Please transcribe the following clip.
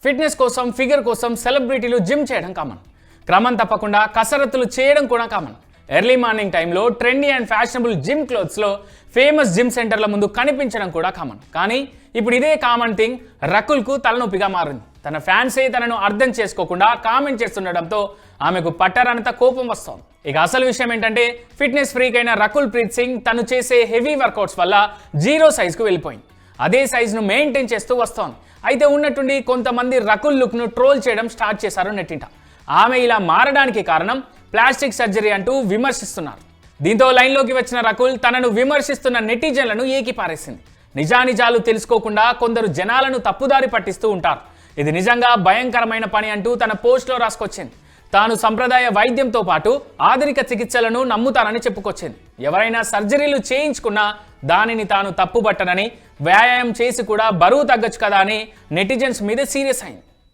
Fitness కోసం, figure కోసం సెలబ్రిటీలు జిమ్ చేయడం కామన్. క్రమం తప్పకుండా కసరత్తులు చేయడం కూడా కామన్. ఎర్లీ మార్నింగ్ టైంలో ట్రెండీ అండ్ ఫ్యాషనబుల్ జిమ్ క్లోత్స్లో ఫేమస్ జిమ్ సెంటర్ల ముందు కనిపించడం కూడా కామన్. కానీ ఇప్పుడు ఇదే కామన్ థింగ్ రకుల్కు తలనొప్పిగా మారింది. తన ఫ్యాన్సే తనను అర్థం చేసుకోకుండా కామెంట్ చేస్తుండడంతో ఆమెకు పట్టరంత కోపం వస్తోంది. ఇక అసలు విషయం ఏంటంటే, ఫిట్నెస్ ఫ్రీక్ అయిన రకుల్ ప్రీత్ సింగ్ తను చేసే హెవీ వర్కౌట్స్ వల్ల 0 సైజ్కు వెళ్ళిపోయింది. అదే సైజ్ను మెయింటైన్ చేస్తూ వస్తోంది. అయితే ఉన్నట్టుండి కొంతమంది రకుల్ లుక్ను ట్రోల్ చేయడం స్టార్ట్ చేశారు నెట్టింట. ఆమె ఇలా మారడానికి కారణం ప్లాస్టిక్ సర్జరీ అంటూ విమర్శిస్తున్నారు. దీంతో లైన్లోకి వచ్చిన రకుల్ తనను విమర్శిస్తున్న నెటిజన్లను ఏకిపారేసింది. నిజానిజాలు తెలుసుకోకుండా కొందరు జనాలను తప్పుదారి పట్టిస్తూ ఉంటారు. ఇది నిజంగా భయంకరమైన పని అంటూ తన పోస్ట్లో రాసుకొచ్చింది. తాను సంప్రదాయ వైద్యంతో పాటు ఆధునిక చికిత్సలను నమ్ముతానని చెప్పుకొచ్చింది. ఎవరైనా సర్జరీలు చేయించుకున్నా దానిని తాను తప్పుబట్టనని, వ్యాయామం చేసి కూడా బరువు తగ్గొచ్చు కదా అని నెటిజన్స్ మీద సీరియస్ అయింది.